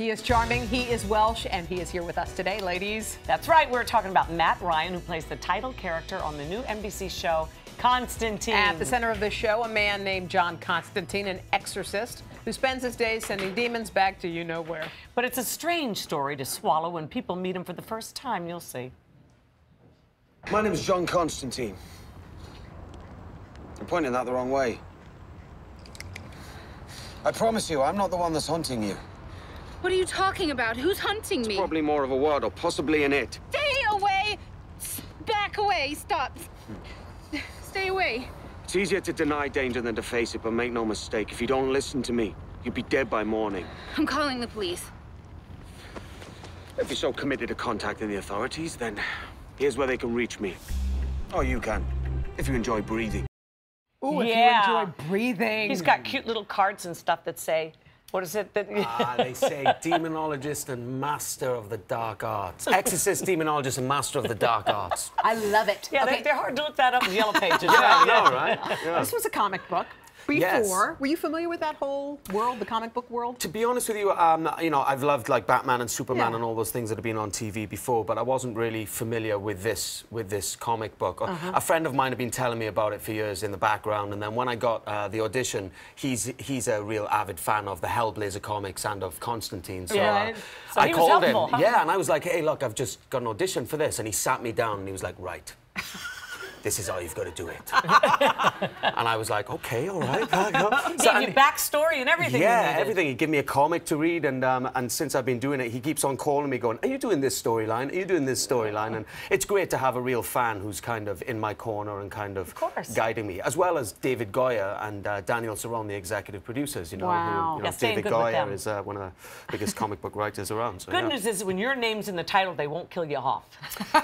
He is charming, he is Welsh, and he is here with us today, ladies. That's right. We're talking about Matt Ryan, who plays the title character on the new NBC show, Constantine. At the center of the show, a man named John Constantine, an exorcist, who spends his days sending demons back to you-know-where. But it's a strange story to swallow when people meet him for the first time, you'll see. My name is John Constantine. You're pointing that the wrong way. I promise you, I'm not the one that's hunting you. What are you talking about? Who's hunting me? It's probably more of a word, or possibly an it. Stay away! Back away! Stop! Stay away. It's easier to deny danger than to face it, but make no mistake, if you don't listen to me, you'll be dead by morning. I'm calling the police. If you're so committed to contacting the authorities, then here's where they can reach me. Or you can, if you enjoy breathing. Ooh, if Yeah. you enjoy breathing. He's got cute little cards and stuff that say, what is it? They say demonologist and master of the dark arts. Exorcist, demonologist, and master of the dark arts. I love it. Yeah, Okay. they're hard to look that up in the Yellow Pages. Yeah, I know, right? Yeah. This was a comic book. Before, Yes. were you familiar with that whole world, the comic book world? To be honest with you, you know, I've loved like Batman and Superman Yeah. and all those things that have been on TV before, but I wasn't really familiar with this comic book. A friend of mine had been telling me about it for years in the background, and then when I got the audition, he's a real avid fan of the Hellblazer comics and of Constantine. So, Right. So I he was called helpful, him, huh? yeah, and I was like, hey, look, I've just got an audition for this, and he sat me down and he was like, right. This is how you've got to do it. And I was like, okay, all right. Gave you backstory and everything. Yeah, you needed. everything. He'd give me a comic to read, and since I've been doing it, he keeps on calling me going, are you doing this storyline? Are you doing this storyline? And it's great to have a real fan who's kind of in my corner and kind of guiding me, as well as David Goyer and Daniel Saron, the executive producers, you know. Wow. Who, you know, Yeah, staying David good with Goyer them. is one of the biggest comic book writers around. So, Good yeah. news is when your name's in the title, they won't kill you off.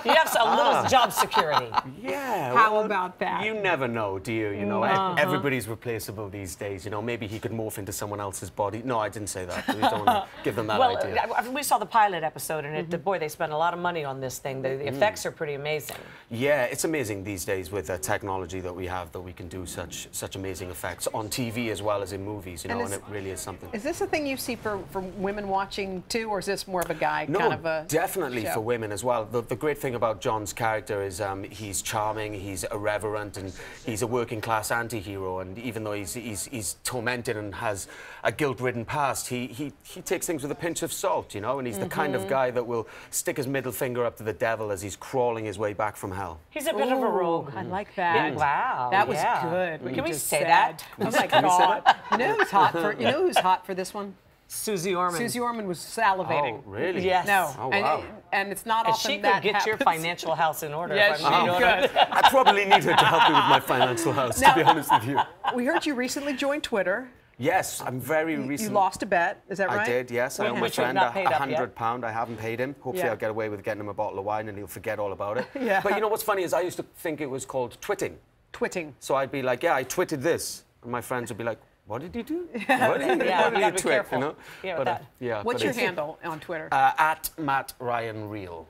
You have a little job security. Yeah. How well, about that? You never know, do you? You know, everybody's replaceable these days. You know, maybe he could morph into someone else's body. No, I didn't say that. We don't want to give them that Well, idea. we saw the pilot episode, and boy, they spent a lot of money on this thing. The effects are pretty amazing. Yeah, it's amazing these days with the technology that we have that we can do such amazing effects on TV as well as in movies, you know, and it really is something. Is this a thing you see for women watching too, or is this more of a guy No, kind of a definitely show? for women as well. The great thing about John's character is he's charming, he's irreverent, and he's a working class anti-hero. And even though he's tormented and has a guilt-ridden past, he takes things with a pinch of salt, you know. And he's the kind of guy that will stick his middle finger up to the devil as he's crawling his way back from hell. He's a bit of a rogue. I like that. Yeah, wow. That was yeah. good. what Can you we just say said. that? Oh my God. You know who's hot for? You know who's hot for this one? Susie Orman. Susie Orman was salivating. Oh, really? Yes. No. Oh, wow. And it's not And often she could that get your happens. financial house in order. Yes, if I'm she being honest. could. I probably need her to help me with my financial house, to be honest with you. We heard you recently joined Twitter. Yes, I'm very recent. You lost a bet, is that right? I did, yes. I owe my Which we've friend not paid up yet. £100. I haven't paid him. Hopefully Yeah. I'll get away with getting him a bottle of wine and he'll forget all about it. Yeah. But you know what's funny is I used to think it was called twitting. Twitting. So I'd be like, yeah, I twitted this. And my friends would be like, what did you do? What did you, Yeah, what did you you gotta be twit? careful. You know? Yeah, with that. yeah, What's but your it's- handle on Twitter? At Matt Ryan Real.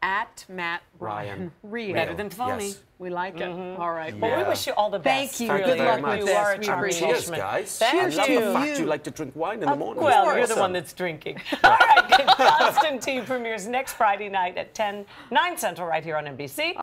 At Matt Ryan. Real. Better than phony. Yes. We like it. All right. Well, we Yeah. wish you all the Thank best. you. Thank Good you luck very with much. this. You are a We charming appreciate Cheers, Welshman. guys. Thank I love you. the fact you like to drink wine in the morning. Well, course. you're the one that's drinking. All right, Constantine premieres next Friday night at 9 Central right here on NBC.